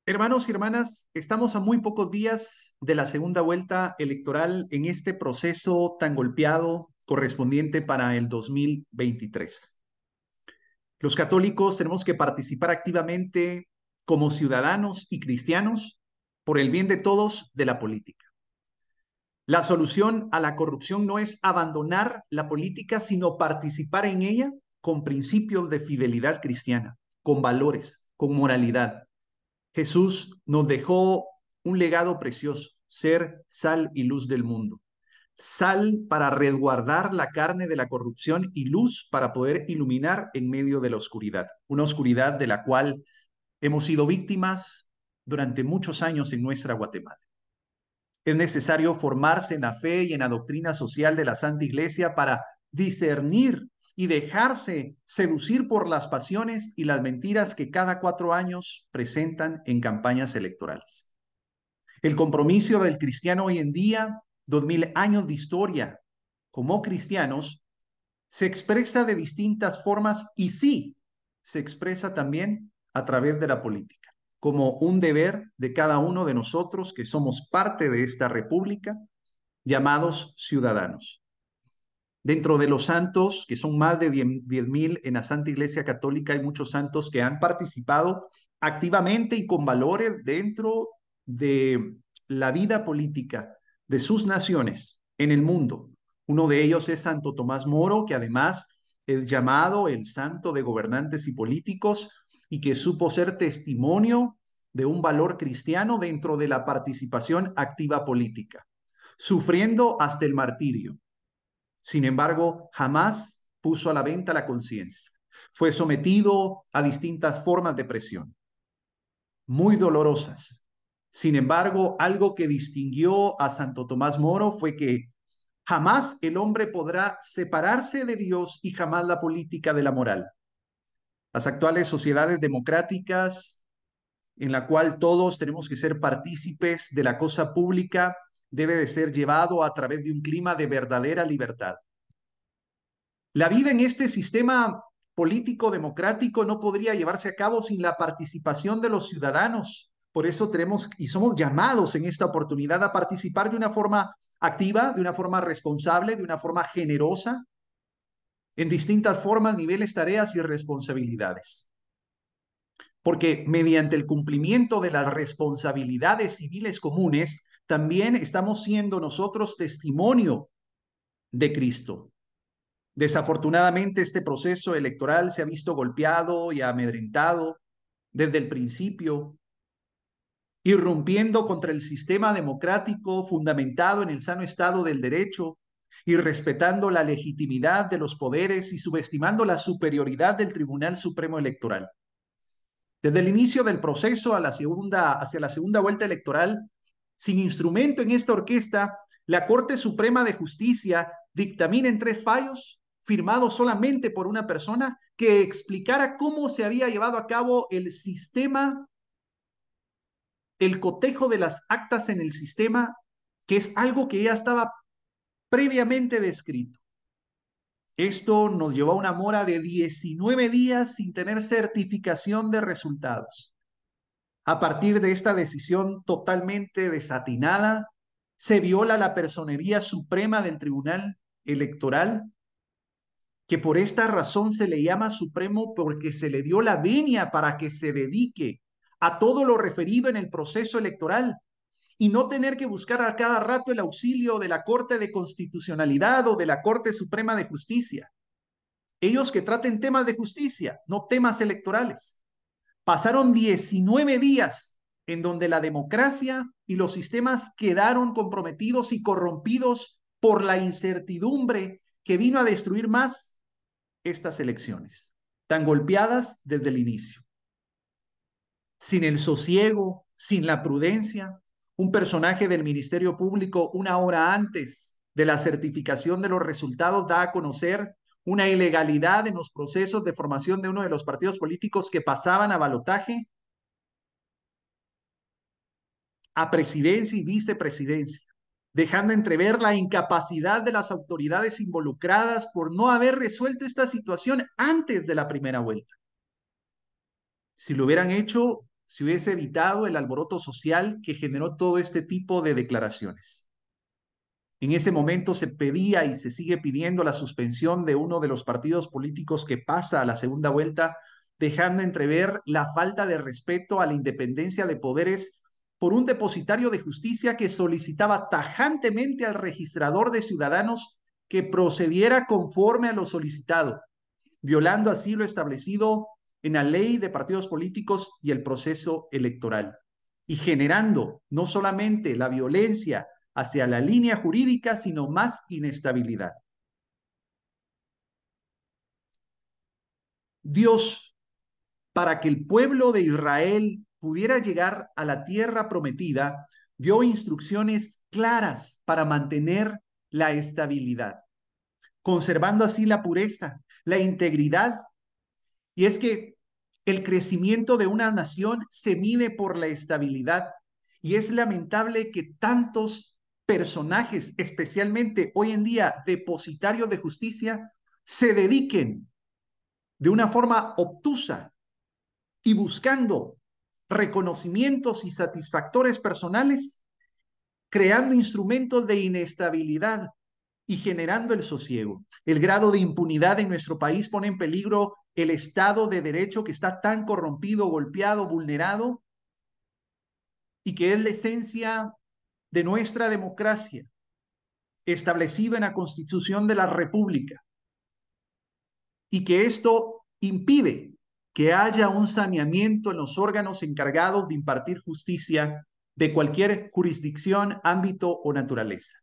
Hermanos y hermanas, estamos a muy pocos días de la segunda vuelta electoral en este proceso tan golpeado correspondiente para el 2023. Los católicos tenemos que participar activamente como ciudadanos y cristianos por el bien de todos de la política. La solución a la corrupción no es abandonar la política, sino participar en ella con principios de fidelidad cristiana, con valores, con moralidad. Jesús nos dejó un legado precioso, ser sal y luz del mundo. Sal para resguardar la carne de la corrupción y luz para poder iluminar en medio de la oscuridad, una oscuridad de la cual hemos sido víctimas durante muchos años en nuestra Guatemala. Es necesario formarse en la fe y en la doctrina social de la Santa Iglesia para discernir y dejarse seducir por las pasiones y las mentiras que cada 4 años presentan en campañas electorales. El compromiso del cristiano hoy en día, 2000 años de historia como cristianos, se expresa de distintas formas y sí, se expresa también a través de la política, como un deber de cada uno de nosotros que somos parte de esta república, llamados ciudadanos. Dentro de los santos, que son más de 10,000 en la Santa Iglesia Católica, hay muchos santos que han participado activamente y con valores dentro de la vida política de sus naciones en el mundo. Uno de ellos es Santo Tomás Moro, que además es llamado el santo de gobernantes y políticos y que supo ser testimonio de un valor cristiano dentro de la participación activa política, sufriendo hasta el martirio. Sin embargo, jamás puso a la venta la conciencia. Fue sometido a distintas formas de presión, muy dolorosas. Sin embargo, algo que distinguió a Santo Tomás Moro fue que jamás el hombre podrá separarse de Dios y jamás la política de la moral. Las actuales sociedades democráticas, en la cual todos tenemos que ser partícipes de la cosa pública, debe de ser llevado a través de un clima de verdadera libertad. La vida en este sistema político democrático no podría llevarse a cabo sin la participación de los ciudadanos. Por eso tenemos y somos llamados en esta oportunidad a participar de una forma activa, de una forma responsable, de una forma generosa, en distintas formas, niveles, tareas y responsabilidades. Porque mediante el cumplimiento de las responsabilidades civiles comunes, también estamos siendo nosotros testimonio de Cristo. Desafortunadamente, este proceso electoral se ha visto golpeado y amedrentado desde el principio, irrumpiendo contra el sistema democrático fundamentado en el sano estado del derecho y respetando la legitimidad de los poderes y subestimando la superioridad del Tribunal Supremo Electoral. Desde el inicio del proceso hacia la segunda vuelta electoral, sin instrumento en esta orquesta, la Corte Suprema de Justicia dictamina en 3 fallos, firmados solamente por una persona, que explicara cómo se había llevado a cabo el sistema, el cotejo de las actas en el sistema, que es algo que ya estaba previamente descrito. Esto nos llevó a una mora de 19 días sin tener certificación de resultados. A partir de esta decisión totalmente desatinada, se viola la personería suprema del Tribunal Electoral, que por esta razón se le llama supremo porque se le dio la venia para que se dedique a todo lo referido en el proceso electoral y no tener que buscar a cada rato el auxilio de la Corte de Constitucionalidad o de la Corte Suprema de Justicia. Ellos que traten temas de justicia, no temas electorales. Pasaron 19 días en donde la democracia y los sistemas quedaron comprometidos y corrompidos por la incertidumbre que vino a destruir más estas elecciones, tan golpeadas desde el inicio. Sin el sosiego, sin la prudencia, un personaje del Ministerio Público 1 hora antes de la certificación de los resultados da a conocer una ilegalidad en los procesos de formación de uno de los partidos políticos que pasaban a balotaje a presidencia y vicepresidencia, dejando entrever la incapacidad de las autoridades involucradas por no haber resuelto esta situación antes de la primera vuelta. Si lo hubieran hecho, se hubiese evitado el alboroto social que generó todo este tipo de declaraciones. En ese momento se pedía y se sigue pidiendo la suspensión de uno de los partidos políticos que pasa a la segunda vuelta, dejando entrever la falta de respeto a la independencia de poderes por un depositario de justicia que solicitaba tajantemente al registrador de ciudadanos que procediera conforme a lo solicitado, violando así lo establecido en la ley de partidos políticos y el proceso electoral, y generando no solamente la violencia hacia la línea jurídica, sino más inestabilidad. Dios, para que el pueblo de Israel pudiera llegar a la tierra prometida, dio instrucciones claras para mantener la estabilidad, conservando así la pureza, la integridad. Y es que el crecimiento de una nación se mide por la estabilidad. Y es lamentable que tantos personajes, especialmente hoy en día depositarios de justicia, se dediquen de una forma obtusa y buscando reconocimientos y satisfactores personales, creando instrumentos de inestabilidad y generando el sosiego. El grado de impunidad en nuestro país pone en peligro el Estado de Derecho que está tan corrompido, golpeado, vulnerado, y que es la esencia de nuestra democracia, establecido en la Constitución de la República, y que esto impide que haya un saneamiento en los órganos encargados de impartir justicia de cualquier jurisdicción, ámbito o naturaleza.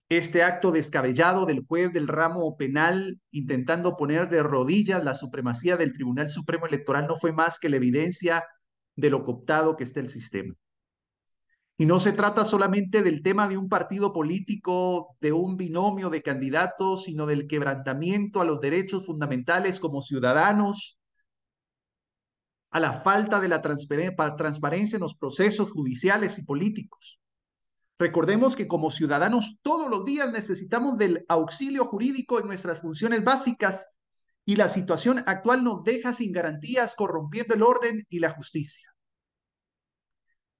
Este acto descabellado del juez del ramo penal intentando poner de rodillas la supremacía del Tribunal Supremo Electoral no fue más que la evidencia de lo cooptado que está el sistema. Y no se trata solamente del tema de un partido político, de un binomio de candidatos, sino del quebrantamiento a los derechos fundamentales como ciudadanos, a la falta de la transparencia en los procesos judiciales y políticos. Recordemos que como ciudadanos todos los días necesitamos del auxilio jurídico en nuestras funciones básicas y la situación actual nos deja sin garantías, corrompiendo el orden y la justicia.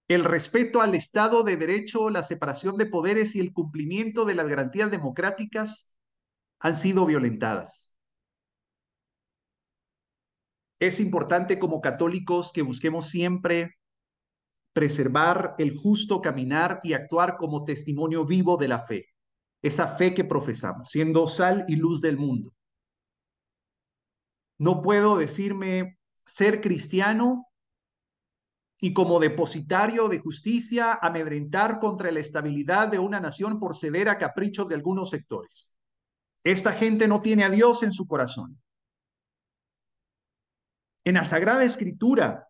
El respeto al Estado de Derecho, la separación de poderes y el cumplimiento de las garantías democráticas han sido violentadas. Es importante como católicos que busquemos siempre preservar el justo caminar y actuar como testimonio vivo de la fe, esa fe que profesamos, siendo sal y luz del mundo. No puedo decirme ser cristiano y como depositario de justicia amedrentar contra la estabilidad de una nación por ceder a caprichos de algunos sectores. Esta gente no tiene a Dios en su corazón. En la Sagrada Escritura,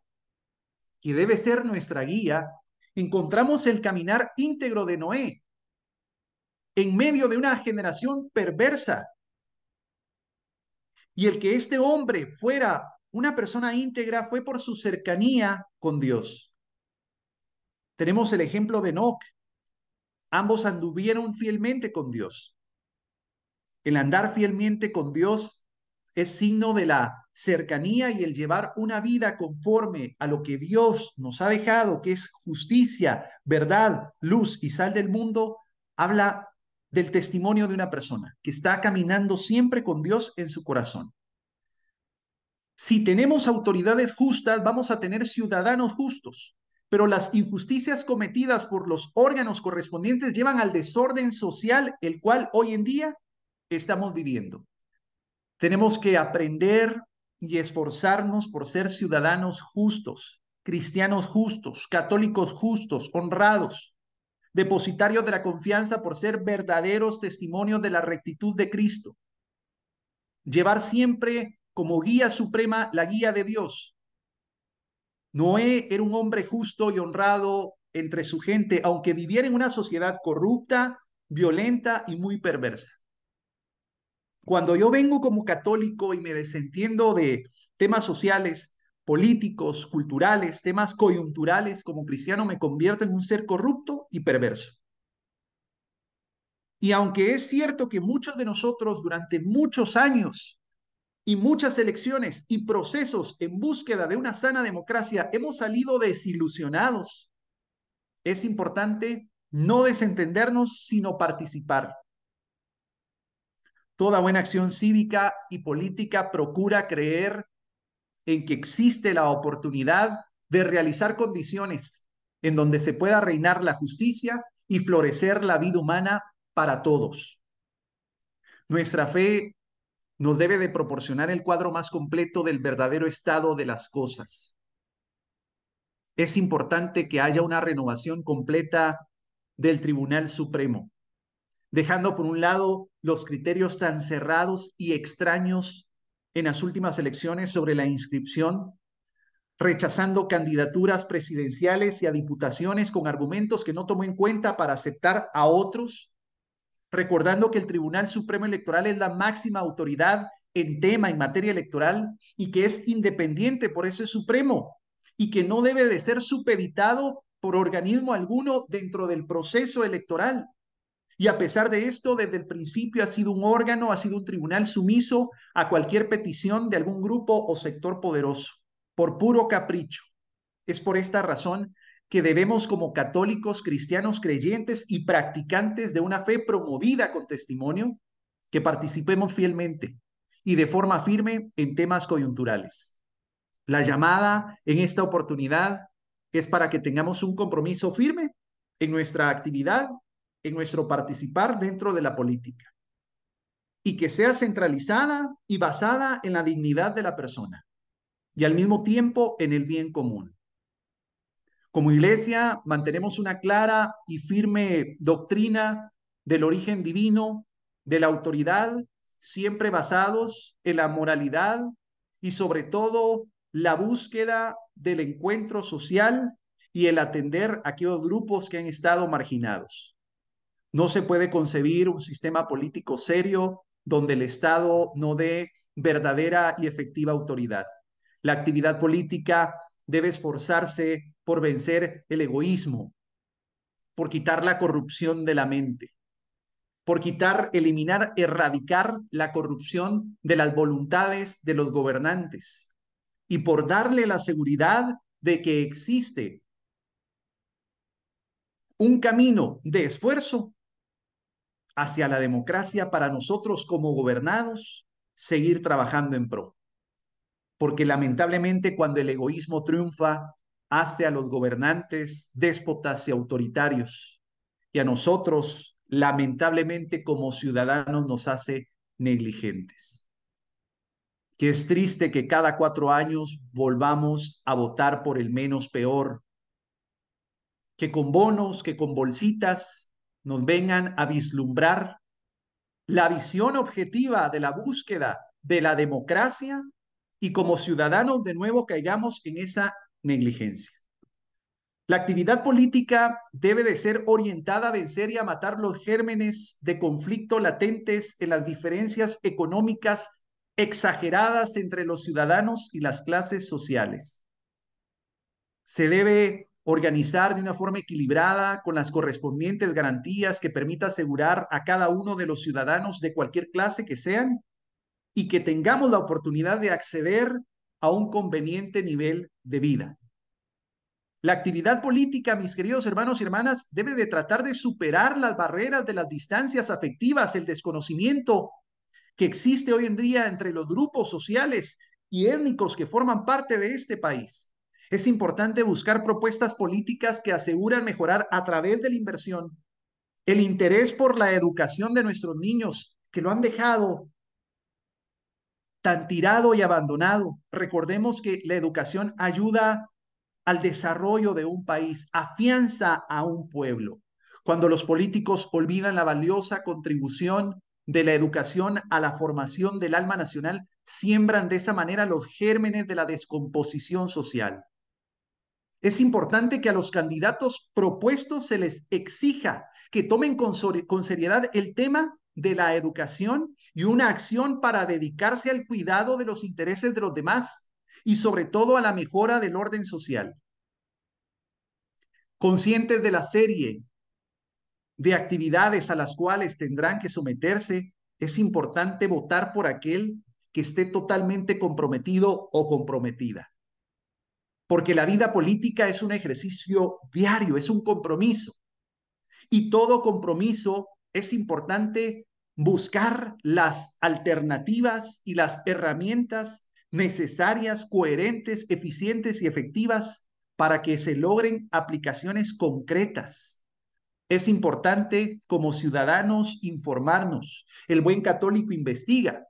que debe ser nuestra guía, encontramos el caminar íntegro de Noé en medio de una generación perversa. Y el que este hombre fuera una persona íntegra fue por su cercanía con Dios. Tenemos el ejemplo de Enoc. Ambos anduvieron fielmente con Dios. El andar fielmente con Dios es signo de la cercanía y el llevar una vida conforme a lo que Dios nos ha dejado, que es justicia, verdad, luz y sal del mundo, habla del testimonio de una persona que está caminando siempre con Dios en su corazón. Si tenemos autoridades justas, vamos a tener ciudadanos justos, pero las injusticias cometidas por los órganos correspondientes llevan al desorden social, el cual hoy en día estamos viviendo. Tenemos que aprender y esforzarnos por ser ciudadanos justos, cristianos justos, católicos justos, honrados, depositarios de la confianza por ser verdaderos testimonios de la rectitud de Cristo. Llevar siempre como guía suprema la guía de Dios. Noé era un hombre justo y honrado entre su gente, aunque viviera en una sociedad corrupta, violenta y muy perversa. Cuando yo vengo como católico y me desentiendo de temas sociales, políticos, culturales, temas coyunturales, como cristiano me convierto en un ser corrupto y perverso. Y aunque es cierto que muchos de nosotros durante muchos años y muchas elecciones y procesos en búsqueda de una sana democracia hemos salido desilusionados, es importante no desentendernos, sino participar. Toda buena acción cívica y política procura creer en que existe la oportunidad de realizar condiciones en donde se pueda reinar la justicia y florecer la vida humana para todos. Nuestra fe nos debe de proporcionar el cuadro más completo del verdadero estado de las cosas. Es importante que haya una renovación completa del Tribunal Supremo, dejando por un lado los criterios tan cerrados y extraños en las últimas elecciones sobre la inscripción, rechazando candidaturas presidenciales y a diputaciones con argumentos que no tomó en cuenta para aceptar a otros, recordando que el Tribunal Supremo Electoral es la máxima autoridad en materia electoral y que es independiente, por eso es supremo, y que no debe de ser supeditado por organismo alguno dentro del proceso electoral. Y a pesar de esto, desde el principio ha sido un órgano, ha sido un tribunal sumiso a cualquier petición de algún grupo o sector poderoso, por puro capricho. Es por esta razón que debemos, como católicos, cristianos, creyentes y practicantes de una fe promovida con testimonio, que participemos fielmente y de forma firme en temas coyunturales. La llamada en esta oportunidad es para que tengamos un compromiso firme en nuestra actividad, en nuestro participar dentro de la política, y que sea centralizada y basada en la dignidad de la persona y al mismo tiempo en el bien común. Como iglesia, mantenemos una clara y firme doctrina del origen divino, de la autoridad, siempre basados en la moralidad y sobre todo la búsqueda del encuentro social y el atender a aquellos grupos que han estado marginados. No se puede concebir un sistema político serio donde el Estado no dé verdadera y efectiva autoridad. La actividad política debe esforzarse por vencer el egoísmo, por quitar la corrupción de la mente, por quitar, eliminar, erradicar la corrupción de las voluntades de los gobernantes y por darle la seguridad de que existe un camino de esfuerzo hacia la democracia para nosotros como gobernados seguir trabajando en pro. Porque lamentablemente cuando el egoísmo triunfa, hace a los gobernantes déspotas y autoritarios, y a nosotros, lamentablemente como ciudadanos, nos hace negligentes. Que es triste que cada 4 años volvamos a votar por el menos peor, que con bonos, que con bolsitas nos vengan a vislumbrar la visión objetiva de la búsqueda de la democracia y como ciudadanos de nuevo caigamos en esa negligencia. La actividad política debe de ser orientada a vencer y a matar los gérmenes de conflicto latentes en las diferencias económicas exageradas entre los ciudadanos y las clases sociales. Se debe organizar de una forma equilibrada con las correspondientes garantías que permita asegurar a cada uno de los ciudadanos de cualquier clase que sean y que tengamos la oportunidad de acceder a un conveniente nivel de vida. La actividad política, mis queridos hermanos y hermanas, debe de tratar de superar las barreras de las distancias afectivas, el desconocimiento que existe hoy en día entre los grupos sociales y étnicos que forman parte de este país. Es importante buscar propuestas políticas que aseguran mejorar a través de la inversión el interés por la educación de nuestros niños, que lo han dejado tan tirado y abandonado. Recordemos que la educación ayuda al desarrollo de un país, afianza a un pueblo. Cuando los políticos olvidan la valiosa contribución de la educación a la formación del alma nacional, siembran de esa manera los gérmenes de la descomposición social. Es importante que a los candidatos propuestos se les exija que tomen con seriedad el tema de la educación y una acción para dedicarse al cuidado de los intereses de los demás y sobre todo a la mejora del orden social. Conscientes de la serie de actividades a las cuales tendrán que someterse, es importante votar por aquel que esté totalmente comprometido o comprometida. Porque la vida política es un ejercicio diario, es un compromiso. Y todo compromiso es importante buscar las alternativas y las herramientas necesarias, coherentes, eficientes y efectivas para que se logren aplicaciones concretas. Es importante como ciudadanos informarnos. El buen católico investiga,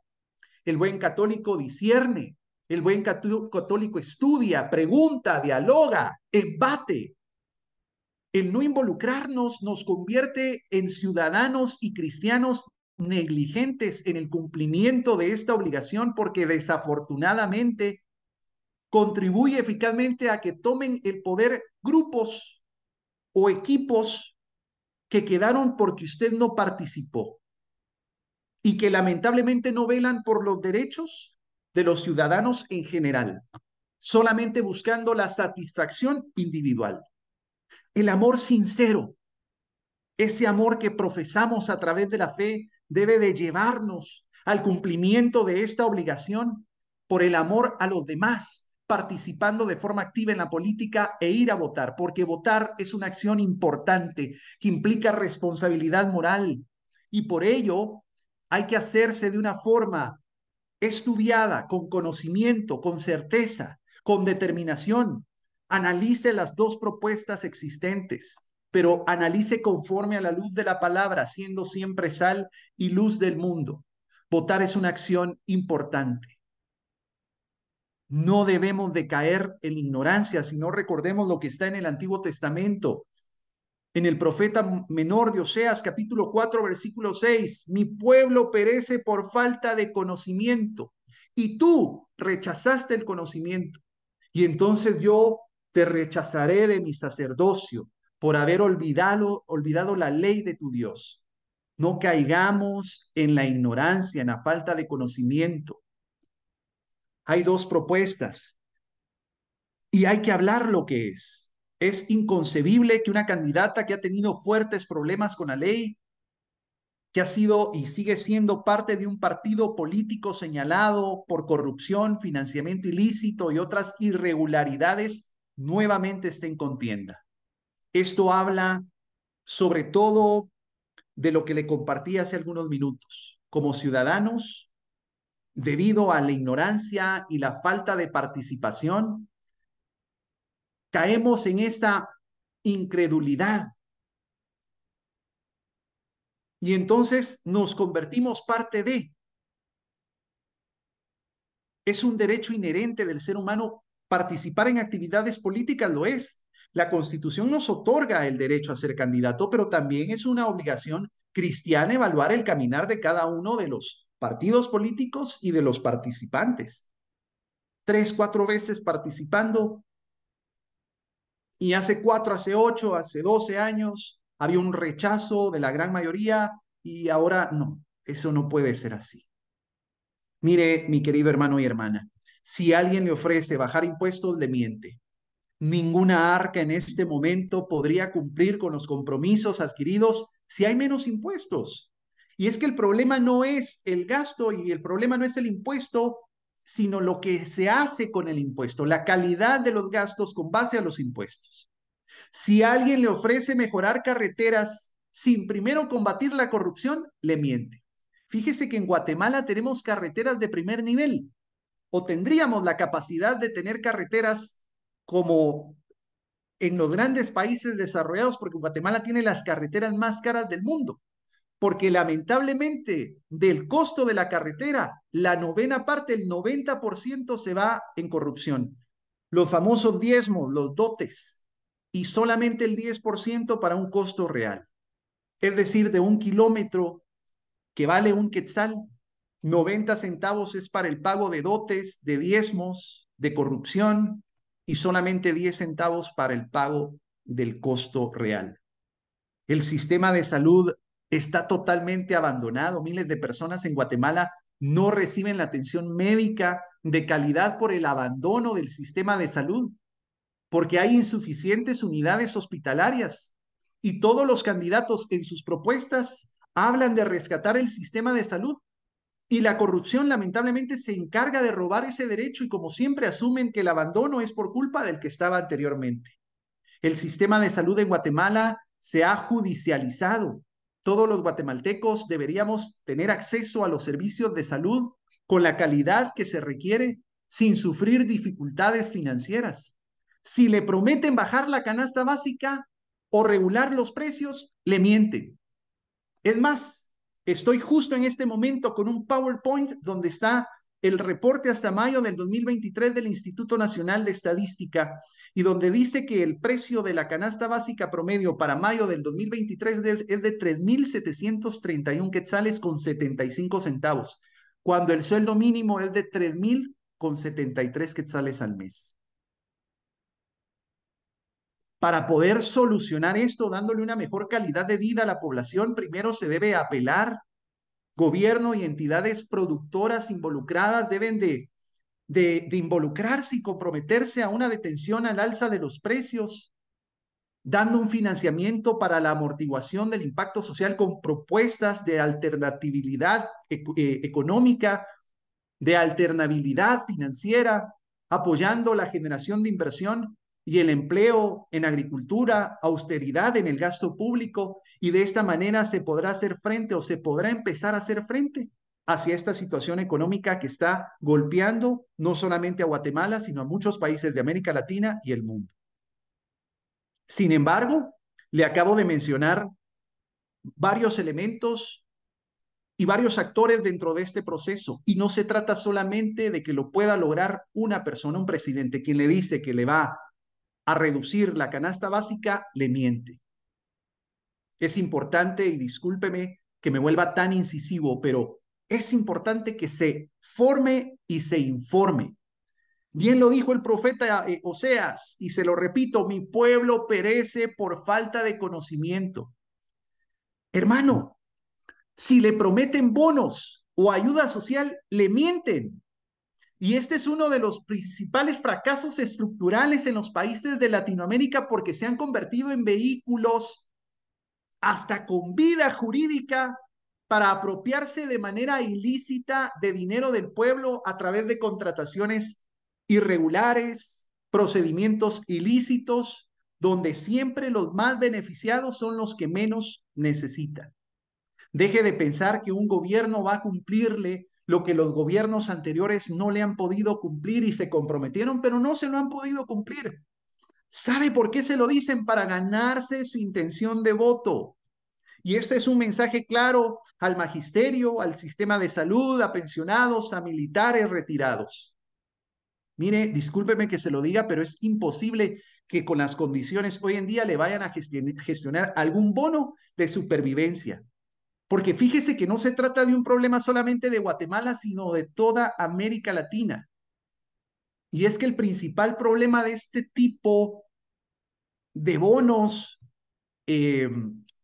el buen católico discierne, el buen católico estudia, pregunta, dialoga, embate. El no involucrarnos nos convierte en ciudadanos y cristianos negligentes en el cumplimiento de esta obligación porque desafortunadamente contribuye eficazmente a que tomen el poder grupos o equipos que quedaron porque usted no participó y que lamentablemente no velan por los derechos de los ciudadanos en general, solamente buscando la satisfacción individual. El amor sincero, ese amor que profesamos a través de la fe, debe de llevarnos al cumplimiento de esta obligación por el amor a los demás, participando de forma activa en la política e ir a votar, porque votar es una acción importante que implica responsabilidad moral y por ello hay que hacerse de una forma estudiada, con conocimiento, con certeza, con determinación. Analice las dos propuestas existentes, pero analice conforme a la luz de la palabra, siendo siempre sal y luz del mundo. Votar es una acción importante. No debemos de caer en ignorancia, sino recordemos lo que está en el Antiguo Testamento. En el profeta menor de Oseas, capítulo 4, versículo 6, mi pueblo perece por falta de conocimiento y tú rechazaste el conocimiento. Y entonces yo te rechazaré de mi sacerdocio por haber olvidado la ley de tu Dios. No caigamos en la ignorancia, en la falta de conocimiento. Hay dos propuestas y hay que hablar lo que es. Es inconcebible que una candidata que ha tenido fuertes problemas con la ley, que ha sido y sigue siendo parte de un partido político señalado por corrupción, financiamiento ilícito y otras irregularidades, nuevamente esté en contienda. Esto habla sobre todo de lo que le compartí hace algunos minutos. Como ciudadanos, debido a la ignorancia y la falta de participación, caemos en esa incredulidad y entonces nos convertimos parte de. Es un derecho inherente del ser humano participar en actividades políticas, lo es. La Constitución nos otorga el derecho a ser candidato, pero también es una obligación cristiana evaluar el caminar de cada uno de los partidos políticos y de los participantes. 3, 4 veces participando y hace 4, hace 8, hace 12 años había un rechazo de la gran mayoría y ahora no, eso no puede ser así. Mire, mi querido hermano y hermana, si alguien le ofrece bajar impuestos, le miente. Ninguna arca en este momento podría cumplir con los compromisos adquiridos si hay menos impuestos. Y es que el problema no es el gasto y el problema no es el impuesto, sino lo que se hace con el impuesto, la calidad de los gastos con base a los impuestos. Si alguien le ofrece mejorar carreteras sin primero combatir la corrupción, le miente. Fíjese que en Guatemala tenemos carreteras de primer nivel, o tendríamos la capacidad de tener carreteras como en los grandes países desarrollados, porque Guatemala tiene las carreteras más caras del mundo, porque lamentablemente del costo de la carretera, la novena parte, el 90% se va en corrupción. Los famosos diezmos, los dotes, y solamente el 10% para un costo real. Es decir, de 1 kilómetro que vale 1 quetzal, 90 centavos es para el pago de dotes, de diezmos, de corrupción y solamente 10 centavos para el pago del costo real. El sistema de salud está totalmente abandonado. Miles de personas en Guatemala no reciben la atención médica de calidad por el abandono del sistema de salud, porque hay insuficientes unidades hospitalarias y todos los candidatos en sus propuestas hablan de rescatar el sistema de salud, Y la corrupción lamentablemente se encarga de robar ese derecho y como siempre asumen que el abandono es por culpa del que estaba anteriormente. El sistema de salud en Guatemala se ha judicializado. Todos los guatemaltecos deberíamos tener acceso a los servicios de salud con la calidad que se requiere sin sufrir dificultades financieras. Si le prometen bajar la canasta básica o regular los precios, le mienten. Es más, estoy justo en este momento con un PowerPoint donde está el reporte hasta mayo del 2023 del Instituto Nacional de Estadística y donde dice que el precio de la canasta básica promedio para mayo del 2023 es de 3,731 quetzales con 75 centavos, cuando el sueldo mínimo es de 3,000 con 73 quetzales al mes. Para poder solucionar esto, dándole una mejor calidad de vida a la población, primero se debe apelar. Gobierno y entidades productoras involucradas deben de involucrarse y comprometerse a una detención al alza de los precios, dando un financiamiento para la amortiguación del impacto social con propuestas de alternatividad económica, de alternabilidad financiera, apoyando la generación de inversión y el empleo en agricultura, austeridad en el gasto público, y de esta manera se podrá hacer frente o se podrá empezar a hacer frente hacia esta situación económica que está golpeando no solamente a Guatemala, sino a muchos países de América Latina y el mundo. Sin embargo, le acabo de mencionar varios elementos y varios actores dentro de este proceso. Y no se trata solamente de que lo pueda lograr una persona, un presidente, quien le dice que le va a reducir la canasta básica, le miente. Es importante, y discúlpeme que me vuelva tan incisivo, pero es importante que se forme y se informe. Bien lo dijo el profeta Oseas, y se lo repito, mi pueblo perece por falta de conocimiento. Hermano, si le prometen bonos o ayuda social, le mienten. Y este es uno de los principales fracasos estructurales en los países de Latinoamérica porque se han convertido en vehículos hasta con vida jurídica para apropiarse de manera ilícita de dinero del pueblo a través de contrataciones irregulares, procedimientos ilícitos, donde siempre los más beneficiados son los que menos necesitan. Deje de pensar que un gobierno va a cumplirle lo que los gobiernos anteriores no le han podido cumplir y se comprometieron, pero no se lo han podido cumplir. ¿Sabe por qué se lo dicen? Para ganarse su intención de voto. Y este es un mensaje claro al magisterio, al sistema de salud, a pensionados, a militares retirados. Mire, discúlpeme que se lo diga, pero es imposible que con las condiciones hoy en día le vayan a gestionar algún bono de supervivencia. Porque fíjese que no se trata de un problema solamente de Guatemala, sino de toda América Latina. Y es que el principal problema de este tipo de bonos eh,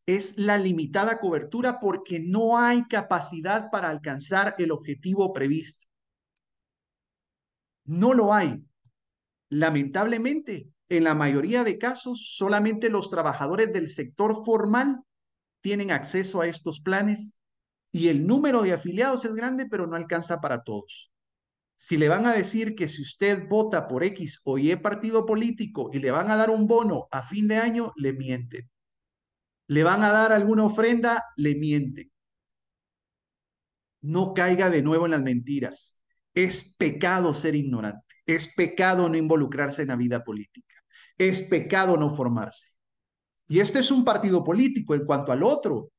es la limitada cobertura porque no hay capacidad para alcanzar el objetivo previsto. No lo hay. Lamentablemente, en la mayoría de casos, solamente los trabajadores del sector formal tienen acceso a estos planes y el número de afiliados es grande, pero no alcanza para todos. Si le van a decir que si usted vota por X o Y partido político y le van a dar un bono a fin de año, le mienten. Le van a dar alguna ofrenda, le mienten. No caiga de nuevo en las mentiras. Es pecado ser ignorante. Es pecado no involucrarse en la vida política. Es pecado no formarse. Y este es un partido político. En cuanto al otro,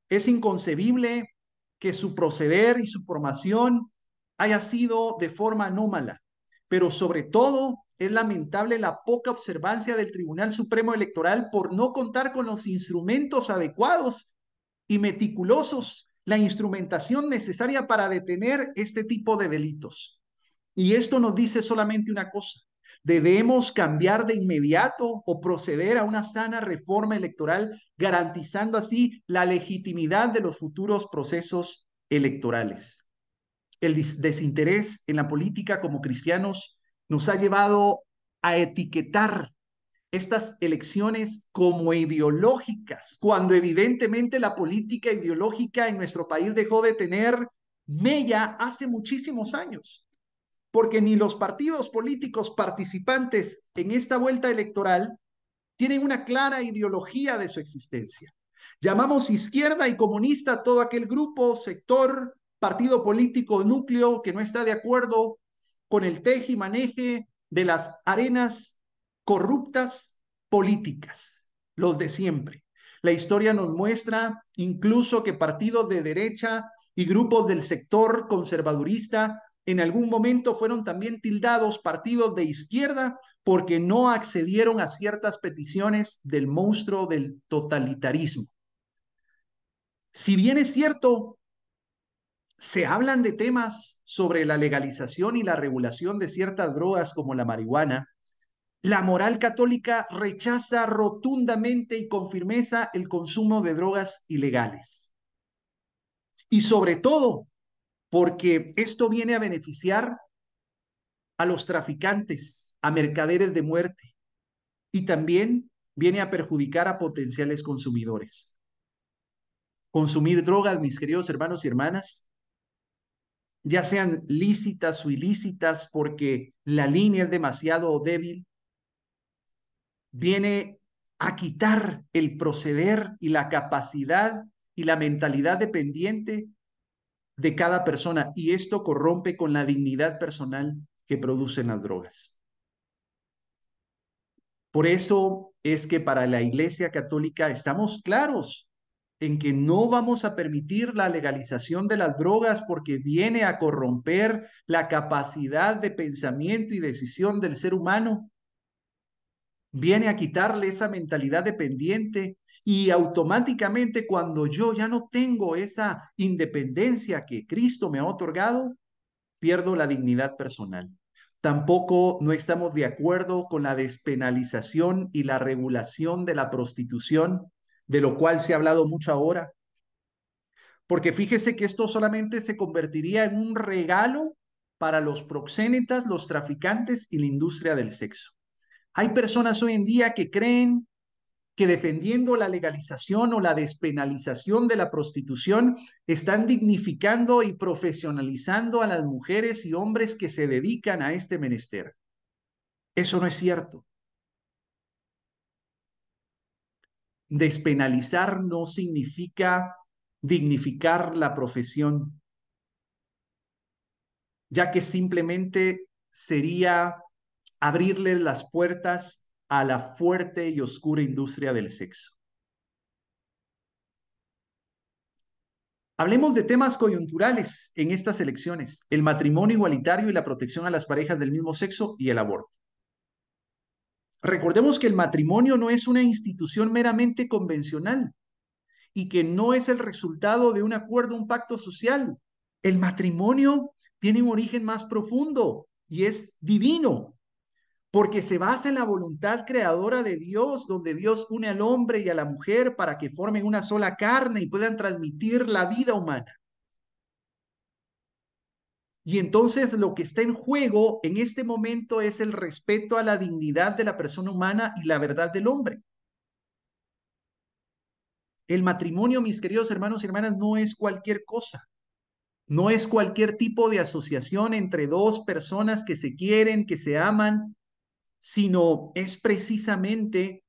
es inconcebible que su proceder y su formación haya sido de forma anómala, pero sobre todo es lamentable la poca observancia del Tribunal Supremo Electoral por no contar con los instrumentos adecuados y meticulosos, la instrumentación necesaria para detener este tipo de delitos. Y esto nos dice solamente una cosa: debemos cambiar de inmediato o proceder a una sana reforma electoral, garantizando así la legitimidad de los futuros procesos electorales. El desinterés en la política como cristianos nos ha llevado a etiquetar estas elecciones como ideológicas, cuando evidentemente la política ideológica en nuestro país dejó de tener mella hace muchísimos años, porque ni los partidos políticos participantes en esta vuelta electoral tienen una clara ideología de su existencia. Llamamos izquierda y comunista a todo aquel grupo, sector, partido político, núcleo que no está de acuerdo con el teje y maneje de las arenas corruptas políticas, los de siempre. La historia nos muestra incluso que partidos de derecha y grupos del sector conservadurista en algún momento fueron también tildados partidos de izquierda porque no accedieron a ciertas peticiones del monstruo del totalitarismo. Si bien es cierto, se hablan de temas sobre la legalización y la regulación de ciertas drogas como la marihuana, la moral católica rechaza rotundamente y con firmeza el consumo de drogas ilegales. Y sobre todo, porque esto viene a beneficiar a los traficantes, a mercaderes de muerte, y también viene a perjudicar a potenciales consumidores. Consumir drogas, mis queridos hermanos y hermanas, ya sean lícitas o ilícitas, porque la línea es demasiado débil, viene a quitar el proceder y la capacidad y la mentalidad dependiente de cada persona, y esto corrompe con la dignidad personal que producen las drogas. Por eso es que para la Iglesia Católica estamos claros en que no vamos a permitir la legalización de las drogas porque viene a corromper la capacidad de pensamiento y decisión del ser humano, viene a quitarle esa mentalidad dependiente y automáticamente cuando yo ya no tengo esa independencia que Cristo me ha otorgado, pierdo la dignidad personal. Tampoco no estamos de acuerdo con la despenalización y la regulación de la prostitución, de lo cual se ha hablado mucho ahora, porque fíjese que esto solamente se convertiría en un regalo para los proxénetas, los traficantes y la industria del sexo. Hay personas hoy en día que creen que defendiendo la legalización o la despenalización de la prostitución están dignificando y profesionalizando a las mujeres y hombres que se dedican a este menester. Eso no es cierto. Despenalizar no significa dignificar la profesión, ya que simplemente sería abrirle las puertas a la fuerte y oscura industria del sexo. Hablemos de temas coyunturales en estas elecciones: el matrimonio igualitario y la protección a las parejas del mismo sexo y el aborto. Recordemos que el matrimonio no es una institución meramente convencional y que no es el resultado de un acuerdo, un pacto social. El matrimonio tiene un origen más profundo y es divino, porque se basa en la voluntad creadora de Dios, donde Dios une al hombre y a la mujer para que formen una sola carne y puedan transmitir la vida humana. Y entonces lo que está en juego en este momento es el respeto a la dignidad de la persona humana y la verdad del hombre. El matrimonio, mis queridos hermanos y hermanas, no es cualquier cosa. No es cualquier tipo de asociación entre dos personas que se quieren, que se aman, sino es precisamente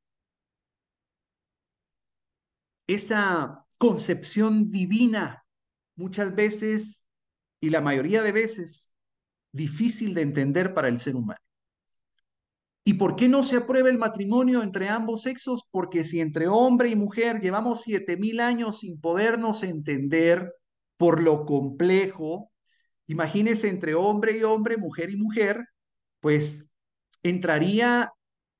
esa concepción divina, muchas veces y la mayoría de veces difícil de entender para el ser humano. ¿Y por qué no se aprueba el matrimonio entre ambos sexos? Porque si entre hombre y mujer llevamos 7,000 años sin podernos entender por lo complejo, imagínese entre hombre y hombre, mujer y mujer, pues entraría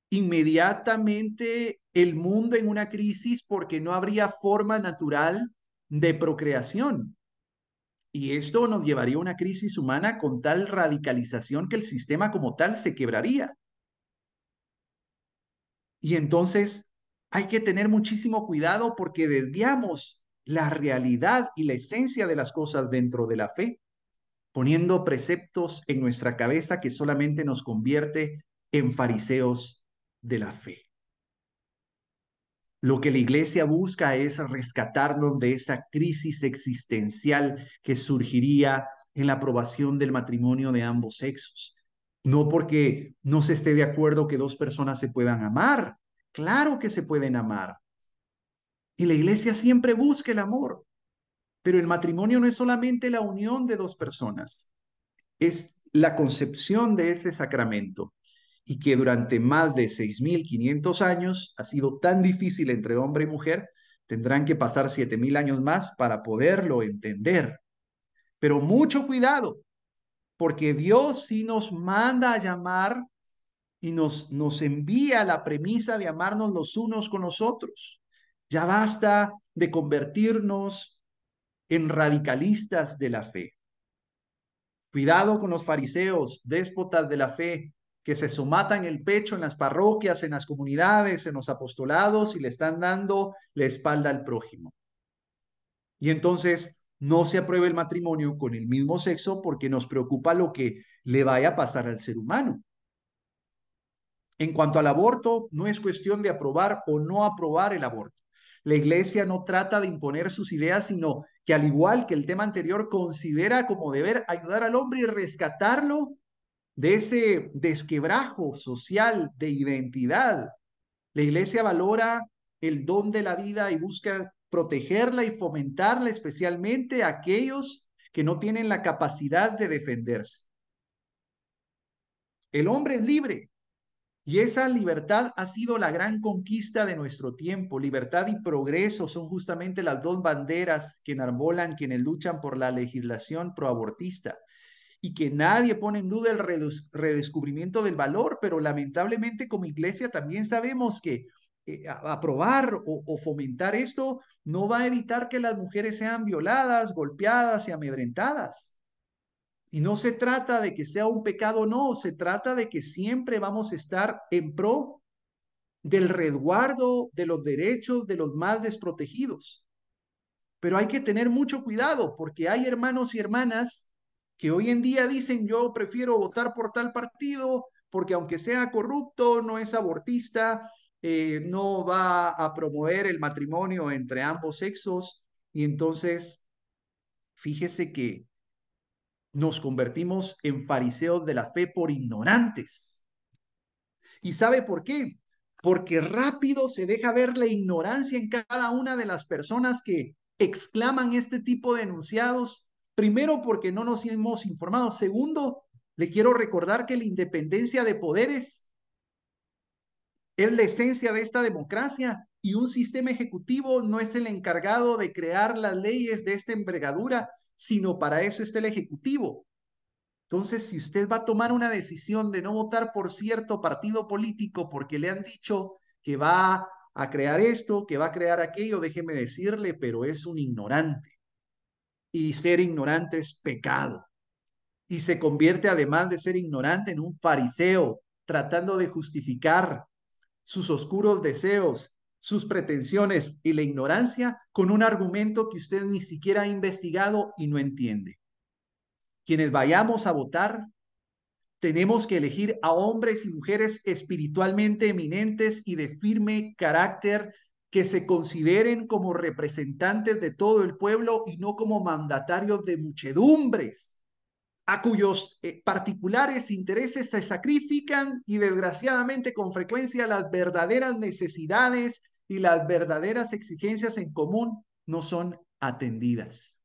inmediatamente el mundo en una crisis porque no habría forma natural de procreación. Y esto nos llevaría a una crisis humana con tal radicalización que el sistema como tal se quebraría. Y entonces hay que tener muchísimo cuidado porque desviamos la realidad y la esencia de las cosas dentro de la fe, poniendo preceptos en nuestra cabeza que solamente nos convierte en fariseos de la fe. Lo que la iglesia busca es rescatarnos de esa crisis existencial que surgiría en la aprobación del matrimonio de ambos sexos. No porque no se esté de acuerdo que dos personas se puedan amar. Claro que se pueden amar. Y la iglesia siempre busca el amor. Pero el matrimonio no es solamente la unión de dos personas, es la concepción de ese sacramento y que durante más de 6.500 años ha sido tan difícil entre hombre y mujer, tendrán que pasar 7.000 años más para poderlo entender. Pero mucho cuidado, porque Dios sí nos manda a llamar y nos envía la premisa de amarnos los unos con los otros. Ya basta de convertirnos en radicalistas de la fe. Cuidado con los fariseos, déspotas de la fe, que se somatan el pecho en las parroquias, en las comunidades, en los apostolados y le están dando la espalda al prójimo. Y entonces no se aprueba el matrimonio con el mismo sexo porque nos preocupa lo que le vaya a pasar al ser humano. En cuanto al aborto, no es cuestión de aprobar o no aprobar el aborto. La iglesia no trata de imponer sus ideas, sino que al igual que el tema anterior, considera como deber ayudar al hombre y rescatarlo de ese desquebrajo social de identidad. La iglesia valora el don de la vida y busca protegerla y fomentarla, especialmente a aquellos que no tienen la capacidad de defenderse. El hombre es libre y esa libertad ha sido la gran conquista de nuestro tiempo. Libertad y progreso son justamente las dos banderas que enarbolan quienes luchan por la legislación proabortista y que nadie pone en duda el redescubrimiento del valor, pero lamentablemente como iglesia también sabemos que aprobar o fomentar esto no va a evitar que las mujeres sean violadas, golpeadas y amedrentadas. Y no se trata de que sea un pecado, no, se trata de que siempre vamos a estar en pro del resguardo de los derechos de los más desprotegidos. Pero hay que tener mucho cuidado porque hay hermanos y hermanas que hoy en día dicen yo prefiero votar por tal partido porque aunque sea corrupto, no es abortista, no va a promover el matrimonio entre ambos sexos. Y entonces, fíjese que nos convertimos en fariseos de la fe por ignorantes. ¿Y sabe por qué? Porque rápido se deja ver la ignorancia en cada una de las personas que exclaman este tipo de enunciados. Primero, porque no nos hemos informado. Segundo, le quiero recordar que la independencia de poderes es la esencia de esta democracia y un sistema ejecutivo no es el encargado de crear las leyes de esta envergadura, sino para eso está el ejecutivo. Entonces, si usted va a tomar una decisión de no votar por cierto partido político porque le han dicho que va a crear esto, que va a crear aquello, déjeme decirle, pero es un ignorante. Y ser ignorante es pecado. Y se convierte, además de ser ignorante, en un fariseo, tratando de justificar sus oscuros deseos, sus pretensiones y la ignorancia con un argumento que usted ni siquiera ha investigado y no entiende. Quienes vayamos a votar, tenemos que elegir a hombres y mujeres espiritualmente eminentes y de firme carácter que se consideren como representantes de todo el pueblo y no como mandatarios de muchedumbres, a cuyos particulares intereses se sacrifican y desgraciadamente con frecuencia las verdaderas necesidades y las verdaderas exigencias en común no son atendidas.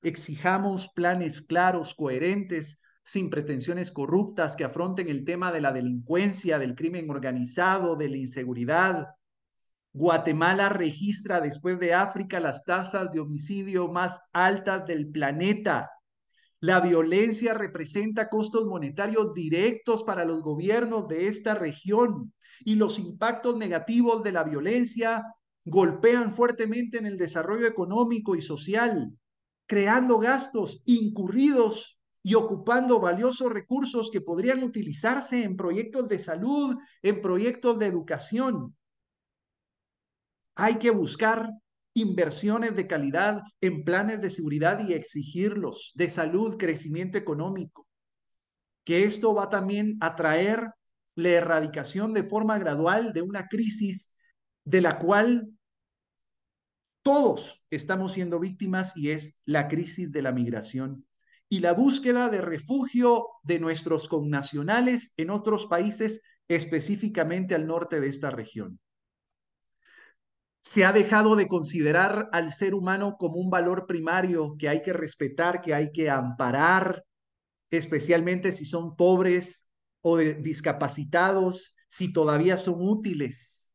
Exijamos planes claros, coherentes, sin pretensiones corruptas que afronten el tema de la delincuencia, del crimen organizado, de la inseguridad. Guatemala registra después de África las tasas de homicidio más altas del planeta. La violencia representa costos monetarios directos para los gobiernos de esta región y los impactos negativos de la violencia golpean fuertemente en el desarrollo económico y social, creando gastos incurridos y ocupando valiosos recursos que podrían utilizarse en proyectos de salud, en proyectos de educación. Hay que buscar inversiones de calidad en planes de seguridad y exigirlos, de salud, crecimiento económico, que esto va también a traer la erradicación de forma gradual de una crisis de la cual todos estamos siendo víctimas y es la crisis de la migración y la búsqueda de refugio de nuestros connacionales en otros países, específicamente al norte de esta región. Se ha dejado de considerar al ser humano como un valor primario que hay que respetar, que hay que amparar, especialmente si son pobres o discapacitados, si todavía son útiles.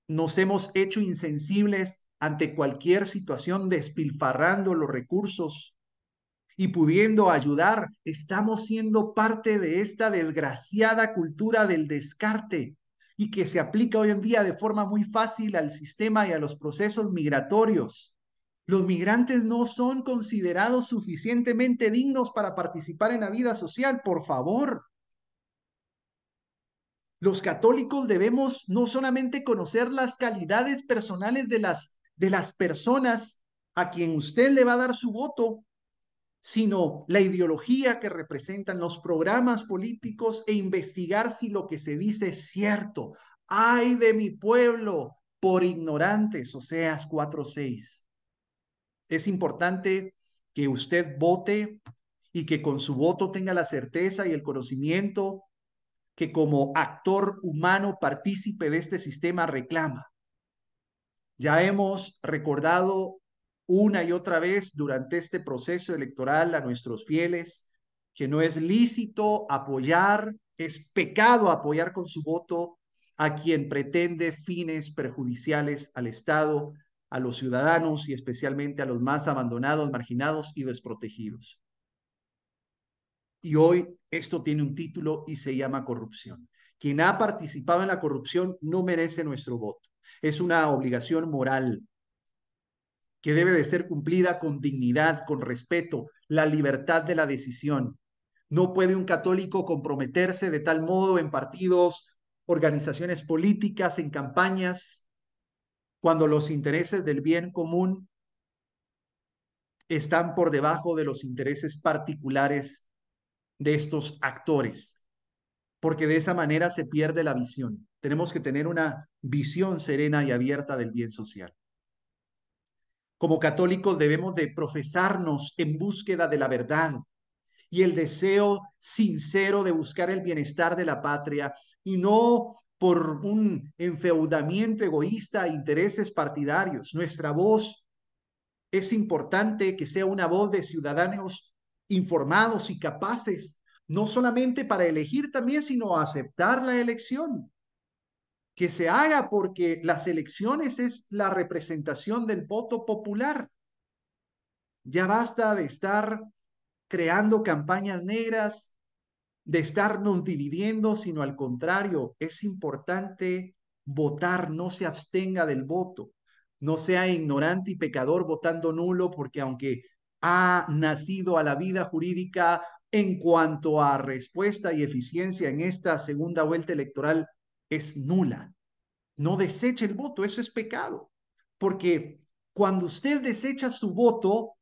Nos hemos hecho insensibles ante cualquier situación, despilfarrando los recursos y pudiendo ayudar. Estamos siendo parte de esta desgraciada cultura del descarte y que se aplica hoy en día de forma muy fácil al sistema y a los procesos migratorios. Los migrantes no son considerados suficientemente dignos para participar en la vida social, por favor. Los católicos debemos no solamente conocer las calidades personales de las personas a quien usted le va a dar su voto, sino la ideología que representan los programas políticos e investigar si lo que se dice es cierto. ¡Ay de mi pueblo! Por ignorantes, Oseas 4:6. Es importante que usted vote y que con su voto tenga la certeza y el conocimiento que como actor humano partícipe de este sistema reclama. Ya hemos recordado una y otra vez durante este proceso electoral a nuestros fieles que no es lícito apoyar, es pecado apoyar con su voto a quien pretende fines perjudiciales al Estado, a los ciudadanos y especialmente a los más abandonados, marginados y desprotegidos. Y hoy esto tiene un título y se llama corrupción. Quien ha participado en la corrupción no merece nuestro voto. Es una obligación moral que debe de ser cumplida con dignidad, con respeto, la libertad de la decisión. No puede un católico comprometerse de tal modo en partidos, organizaciones políticas, en campañas, cuando los intereses del bien común están por debajo de los intereses particulares de estos actores, porque de esa manera se pierde la visión. Tenemos que tener una visión serena y abierta del bien social. Como católicos debemos de profesarnos en búsqueda de la verdad y el deseo sincero de buscar el bienestar de la patria y no por un enfeudamiento egoísta a intereses partidarios. Nuestra voz es importante que sea una voz de ciudadanos informados y capaces, no solamente para elegir también, sino aceptar la elección. Que se haga porque las elecciones es la representación del voto popular. Ya basta de estar creando campañas negras, de estarnos dividiendo, sino al contrario, es importante votar, no se abstenga del voto, no sea ignorante y pecador votando nulo, porque aunque ha nacido a la vida jurídica en cuanto a respuesta y eficiencia en esta segunda vuelta electoral, es nula. No deseche el voto, eso es pecado, porque cuando usted desecha su voto,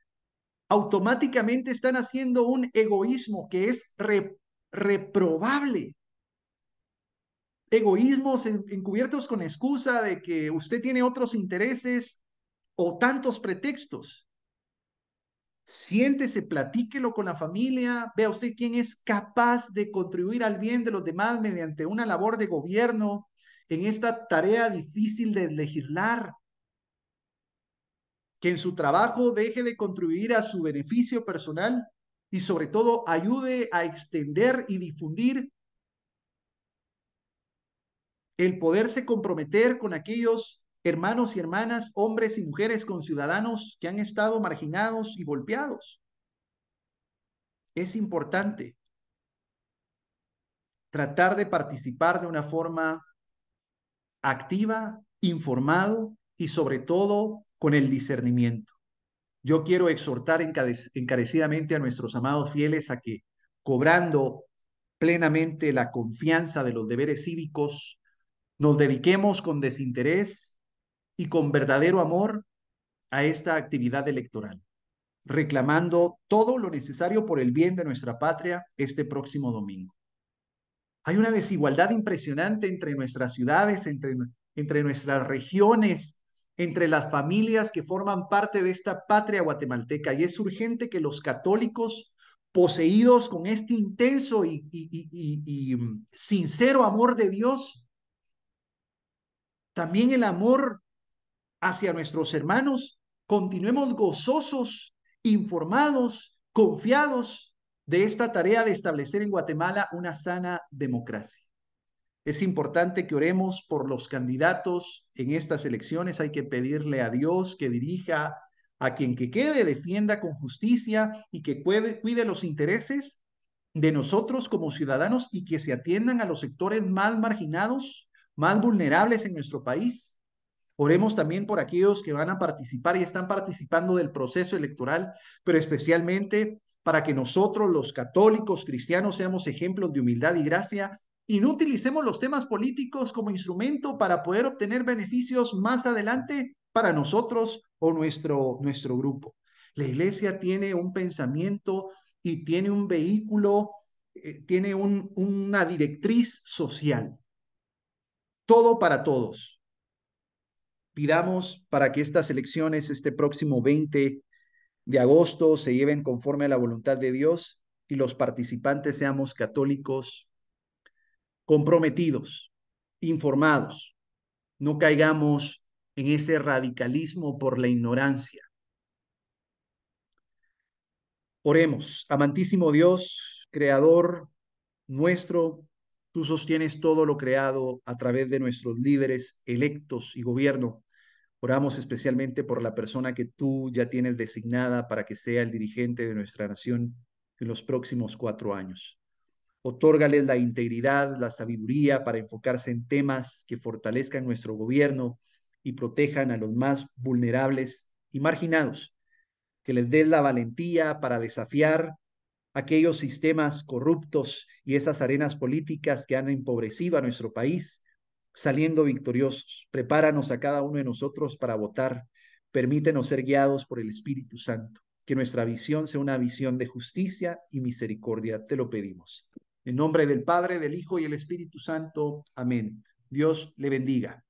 automáticamente están haciendo un egoísmo que es reprobable. Egoísmos encubiertos con excusa de que usted tiene otros intereses o tantos pretextos. Siéntese, platíquelo con la familia, vea usted quién es capaz de contribuir al bien de los demás mediante una labor de gobierno en esta tarea difícil de legislar, que en su trabajo deje de contribuir a su beneficio personal y sobre todo ayude a extender y difundir el poderse comprometer con aquellos hermanos y hermanas, hombres y mujeres, con ciudadanos que han estado marginados y golpeados. Es importante tratar de participar de una forma activa, informado y sobre todo con el discernimiento. Yo quiero exhortar encarecidamente a nuestros amados fieles a que, cobrando plenamente la confianza de los deberes cívicos, nos dediquemos con desinterés y con verdadero amor a esta actividad electoral, reclamando todo lo necesario por el bien de nuestra patria este próximo domingo. Hay una desigualdad impresionante entre nuestras ciudades, entre entre nuestras regiones, entre las familias que forman parte de esta patria guatemalteca. Y es urgente que los católicos, poseídos con este intenso y sincero amor de Dios, también el amor hacia nuestros hermanos, continuemos gozosos, informados, confiados de esta tarea de establecer en Guatemala una sana democracia. Es importante que oremos por los candidatos en estas elecciones. Hay que pedirle a Dios que dirija a quien que quede, defienda con justicia y que cuide los intereses de nosotros como ciudadanos y que se atiendan a los sectores más marginados, más vulnerables en nuestro país. Oremos también por aquellos que van a participar y están participando del proceso electoral, pero especialmente para que nosotros, los católicos cristianos, seamos ejemplos de humildad y gracia y no utilicemos los temas políticos como instrumento para poder obtener beneficios más adelante para nosotros o nuestro grupo. La iglesia tiene un pensamiento y tiene un vehículo, tiene una directriz social, todo para todos. Pidamos para que estas elecciones este próximo 20 de agosto se lleven conforme a la voluntad de Dios y los participantes seamos católicos comprometidos, informados, no caigamos en ese radicalismo por la ignorancia. Oremos, amantísimo Dios, creador nuestro, tú sostienes todo lo creado a través de nuestros líderes electos y gobierno. Oramos especialmente por la persona que tú ya tienes designada para que sea el dirigente de nuestra nación en los próximos 4 años. Otórgales la integridad, la sabiduría para enfocarse en temas que fortalezcan nuestro gobierno y protejan a los más vulnerables y marginados. Que les des la valentía para desafiar aquellos sistemas corruptos y esas arenas políticas que han empobrecido a nuestro país, saliendo victoriosos. Prepáranos a cada uno de nosotros para votar. Permítenos ser guiados por el Espíritu Santo. Que nuestra visión sea una visión de justicia y misericordia. Te lo pedimos. En nombre del Padre, del Hijo y el Espíritu Santo. Amén. Dios le bendiga.